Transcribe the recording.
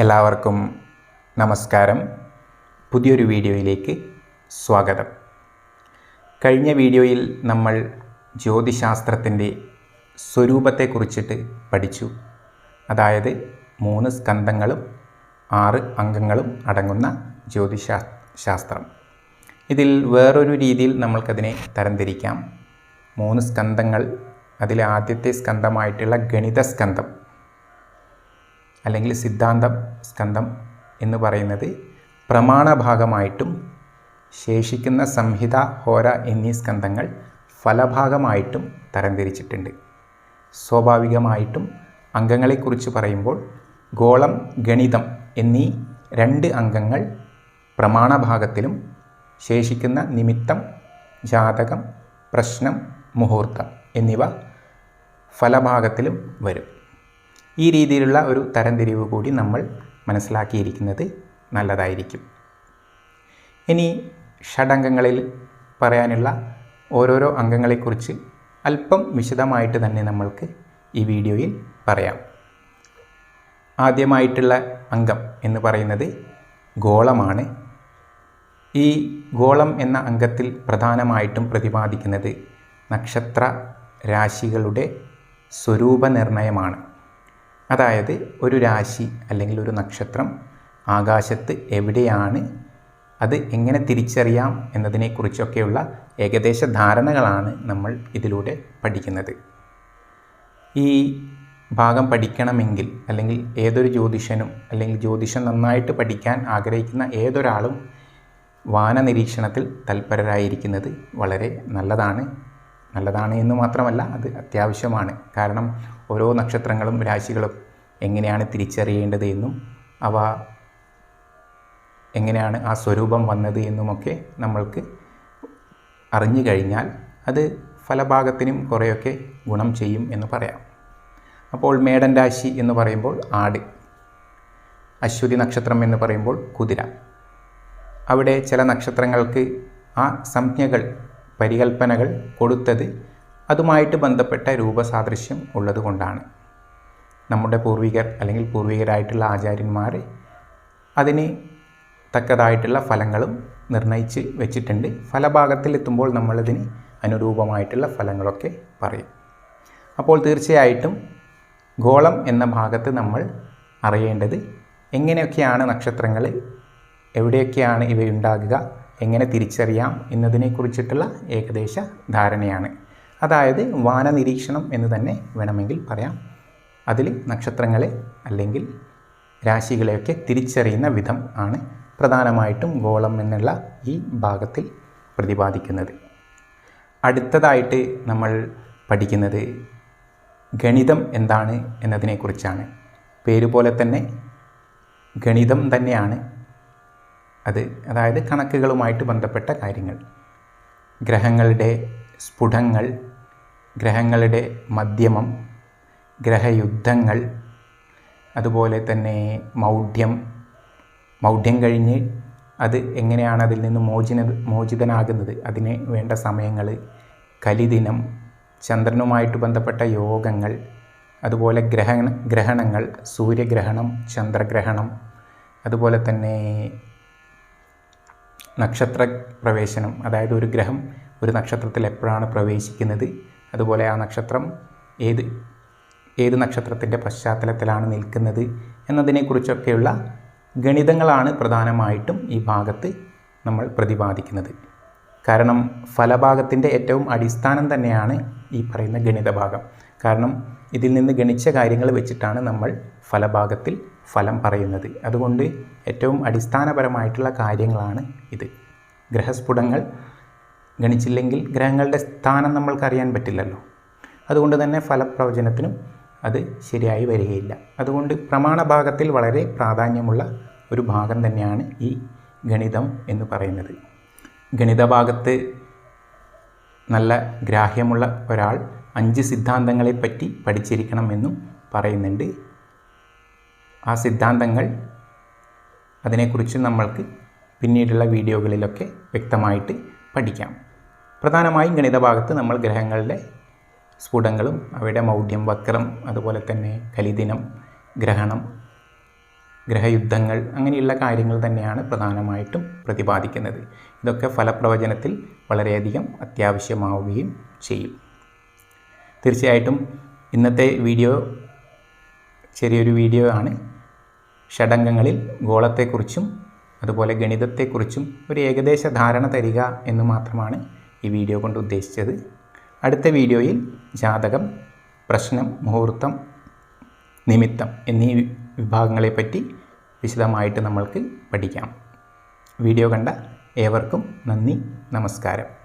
എല്ലാവർക്കും നമസ്കാരം. പുതിയൊരു വീഡിയോയിലേക്ക് സ്വാഗതം. കഴിഞ്ഞ വീഡിയോയിൽ നമ്മൾ ജ്യോതിശാസ്ത്രത്തിൻ്റെ സ്വരൂപത്തെക്കുറിച്ചിട്ട് പഠിച്ചു. അതായത് 3 സ്കന്ധങ്ങളും 6 അംഗങ്ങളും അടങ്ങുന്ന ജ്യോതിശാസ്ത്രം. ഇതിൽ വേറൊരു രീതിയിൽ നമ്മൾക്കതിനെ തരംതിരിക്കാം. 3 സ്കന്ധങ്ങൾ, അതിലെ ആദ്യത്തെ സ്കന്ധമായിട്ടുള്ള ഗണിത സ്കന്ധം അല്ലെങ്കിൽ സിദ്ധാന്ത സ്കന്ധം എന്ന് പറയുന്നത് പ്രമാണഭാഗമായിട്ടും ശേഷിക്കുന്ന സംഹിത, ഹോര എന്നീ സ്കന്ധങ്ങൾ ഫലഭാഗമായിട്ടും തരംതിരിച്ചിട്ടുണ്ട്. സ്വാഭാവികമായിട്ടും അംഗങ്ങളെക്കുറിച്ച് പറയുമ്പോൾ ഗോളം, ഗണിതം എന്നീ 2 അംഗങ്ങൾ പ്രമാണഭാഗത്തിലും ശേഷിക്കുന്ന നിമിത്തം, ജാതകം, പ്രശ്നം, മുഹൂർത്തം എന്നിവ ഫലഭാഗത്തിലും വരും. ഈ രീതിയിലുള്ള ഒരു തരംതിരിവ് കൂടി നമ്മൾ മനസ്സിലാക്കിയിരിക്കുന്നത് നല്ലതായിരിക്കും. ഇനി ഷഡംഗങ്ങളിൽ പറയാനുള്ള ഓരോരോ അംഗങ്ങളെക്കുറിച്ച് അല്പം വിശദമായിട്ട് തന്നെ നമ്മൾക്ക് ഈ വീഡിയോയിൽ പറയാം. ആദ്യമായിട്ടുള്ള അംഗം എന്ന് പറയുന്നത് ഗോളമാണ്. ഈ ഗോളം എന്ന അംഗത്തിൽ പ്രധാനമായിട്ടും പ്രതിപാദിക്കുന്നത് നക്ഷത്ര രാശികളുടെ സ്വരൂപനിർണയമാണ്. അതായത് ഒരു രാശി അല്ലെങ്കിൽ ഒരു നക്ഷത്രം ആകാശത്ത് എവിടെയാണ്, അത് എങ്ങനെ തിരിച്ചറിയാം എന്നതിനെക്കുറിച്ചൊക്കെയുള്ള ഏകദേശ ധാരണകളാണ് നമ്മൾ ഇതിലൂടെ പഠിക്കുന്നത്. ഈ ഭാഗം പഠിക്കണമെങ്കിൽ അല്ലെങ്കിൽ ഏതൊരു ജ്യോതിഷനും അല്ലെങ്കിൽ ജ്യോതിഷം നന്നായിട്ട് പഠിക്കാൻ ആഗ്രഹിക്കുന്ന ഏതൊരാളും വാനനിരീക്ഷണത്തിൽ തൽപരരായിരിക്കുന്നത് വളരെ നല്ലതാണ് എന്ന് മാത്രമല്ല, അത് അത്യാവശ്യമാണ്. കാരണം ഓരോ നക്ഷത്രങ്ങളും രാശികളും എങ്ങനെയാണ് തിരിച്ചറിയേണ്ടത് എന്നും അവ എങ്ങനെയാണ് ആ സ്വരൂപം വന്നത് എന്നുമൊക്കെ നമ്മൾക്ക് അറിഞ്ഞു കഴിഞ്ഞാൽ അത് ഫലഭാഗത്തിനും കുറേയൊക്കെ ഗുണം ചെയ്യും എന്ന് പറയാം. അപ്പോൾ മേടൻ രാശി എന്ന് പറയുമ്പോൾ ആട്, അശ്വതി നക്ഷത്രം എന്ന് പറയുമ്പോൾ കുതിര. അവിടെ ചില നക്ഷത്രങ്ങൾക്ക് ആ സംജ്ഞകൾ, പരികൽപ്പനകൾ കൊടുത്തത് അതുമായിട്ട് ബന്ധപ്പെട്ട രൂപസാദൃശ്യം ഉള്ളതുകൊണ്ടാണ്. നമ്മുടെ പൂർവികർ അല്ലെങ്കിൽ പൂർവികരായിട്ടുള്ള ആചാര്യന്മാർ അതിന് തക്കതായിട്ടുള്ള ഫലങ്ങളും നിർണയിച്ച് വെച്ചിട്ടുണ്ട്. ഫലഭാഗത്തിൽ എത്തുമ്പോൾ നമ്മളതിന് അനുരൂപമായിട്ടുള്ള ഫലങ്ങളൊക്കെ പറയും. അപ്പോൾ തീർച്ചയായിട്ടും ഗോളം എന്ന ഭാഗത്ത് നമ്മൾ അറിയേണ്ടത് എങ്ങനെയൊക്കെയാണ് നക്ഷത്രങ്ങൾ, എവിടെയൊക്കെയാണ് ഇവയുണ്ടാകുക, എങ്ങനെ തിരിച്ചറിയാം എന്നതിനെക്കുറിച്ചിട്ടുള്ള ഏകദേശ ധാരണയാണ്. അതായത് വാനനിരീക്ഷണം എന്ന് തന്നെ വേണമെങ്കിൽ പറയാം. അതിൽ നക്ഷത്രങ്ങളെ അല്ലെങ്കിൽ രാശികളെയൊക്കെ തിരിച്ചറിയുന്ന വിധം ആണ് പ്രധാനമായിട്ടും ഗോളം എന്നുള്ള ഈ ഭാഗത്തിൽ പ്രതിപാദിക്കുന്നത്. അടുത്തതായിട്ട് നമ്മൾ പഠിക്കുന്നത് ഗണിതം എന്താണ് എന്നതിനെക്കുറിച്ചാണ്. പേരുപോലെ തന്നെ ഗണിതം തന്നെയാണ് അത്. അതായത് കണക്കുകളുമായിട്ട് ബന്ധപ്പെട്ട കാര്യങ്ങൾ, ഗ്രഹങ്ങളുടെ സ്ഫുടങ്ങൾ, ഗ്രഹങ്ങളുടെ മധ്യമം, ഗ്രഹയുദ്ധങ്ങൾ, അതുപോലെ തന്നെ മൗഢ്യം കഴിഞ്ഞ് അത് എങ്ങനെയാണ് അതിൽ നിന്ന് മോചിതനാകുന്നത്, അതിന് വേണ്ട സമയങ്ങൾ, കലിദിനം, ചന്ദ്രനുമായിട്ട് ബന്ധപ്പെട്ട യോഗങ്ങൾ, അതുപോലെ ഗ്രഹണങ്ങൾ, സൂര്യഗ്രഹണം, ചന്ദ്രഗ്രഹണം, അതുപോലെ തന്നെ നക്ഷത്ര പ്രവേശനം, അതായത് ഒരു ഗ്രഹം ഒരു നക്ഷത്രത്തിൽ എപ്പോഴാണ് പ്രവേശിക്കുന്നത്, അതുപോലെ ആ നക്ഷത്രം ഏത് നക്ഷത്രത്തിൻ്റെ പശ്ചാത്തലത്തിലാണ് നിൽക്കുന്നത് എന്നതിനെക്കുറിച്ചൊക്കെയുള്ള ഗണിതങ്ങളാണ് പ്രധാനമായിട്ടും ഈ ഭാഗത്ത് നമ്മൾ പ്രതിപാദിക്കുന്നത്. കാരണം ഫലഭാഗത്തിൻ്റെ ഏറ്റവും അടിസ്ഥാനം തന്നെയാണ് ഈ പറയുന്ന ഗണിത ഭാഗം. കാരണം ഇതിൽ നിന്ന് ഗണിച്ച കാര്യങ്ങൾ വെച്ചിട്ടാണ് നമ്മൾ ഫലഭാഗത്തിൽ ഫലം പറയുന്നത്. അതുകൊണ്ട് ഏറ്റവും അടിസ്ഥാനപരമായിട്ടുള്ള കാര്യങ്ങളാണ് ഇത്. ഗ്രഹസ്ഫുടങ്ങൾ ഗണിച്ചില്ലെങ്കിൽ ഗ്രഹങ്ങളുടെ സ്ഥാനം നമ്മൾക്കറിയാൻ പറ്റില്ലല്ലോ. അതുകൊണ്ട് തന്നെ ഫലപ്രവചനത്തിനും അത് ശരിയായി വരികയില്ല. അതുകൊണ്ട് പ്രമാണഭാഗത്തിൽ വളരെ പ്രാധാന്യമുള്ള ഒരു ഭാഗം തന്നെയാണ് ഈ ഗണിതം എന്ന് പറയുന്നത്. ഗണിത ഭാഗത്ത് നല്ല ഗ്രാഹ്യമുള്ള ഒരാൾ 5 സിദ്ധാന്തങ്ങളെപ്പറ്റി പഠിച്ചിരിക്കണമെന്നും പറയുന്നുണ്ട്. ആ സിദ്ധാന്തങ്ങൾ, അതിനെക്കുറിച്ച് നമ്മൾക്ക് പിന്നീടുള്ള വീഡിയോകളിലൊക്കെ വ്യക്തമായിട്ട് പഠിക്കാം. പ്രധാനമായും ഗണിത ഭാഗത്ത് നമ്മൾ ഗ്രഹങ്ങളുടെ സ്ഫുടങ്ങളും അവയുടെ മൗഢ്യം, വക്രം, അതുപോലെ തന്നെ കലിദിനം, ഗ്രഹണം ഗ്രഹയുദ്ധങ്ങൾ അങ്ങനെയുള്ള കാര്യങ്ങൾ തന്നെയാണ് പ്രധാനമായിട്ടും പ്രതിപാദിക്കുന്നത്. ഇതൊക്കെ ഫലപ്രവചനത്തിൽ വളരെയധികം അത്യാവശ്യമാവുകയും ചെയ്യും. തീർച്ചയായിട്ടും ഇന്നത്തെ വീഡിയോ ചെറിയൊരു വീഡിയോ ആണ്. ഷഡംഗങ്ങളിൽ ഗോളത്തെക്കുറിച്ചും അതുപോലെ ഗണിതത്തെക്കുറിച്ചും ഒരു ഏകദേശ ധാരണ തരിക എന്ന് മാത്രമാണ് ഈ വീഡിയോ കൊണ്ട് ഉദ്ദേശിച്ചത്. അടുത്ത വീഡിയോയിൽ ജാതകം, പ്രശ്നം, മുഹൂർത്തം, നിമിത്തം എന്നീ വിഭാഗങ്ങളെപ്പറ്റി വിശദമായിട്ട് നമ്മൾക്ക് പഠിക്കാം. വീഡിയോ കണ്ട ഏവർക്കും നന്ദി, നമസ്കാരം.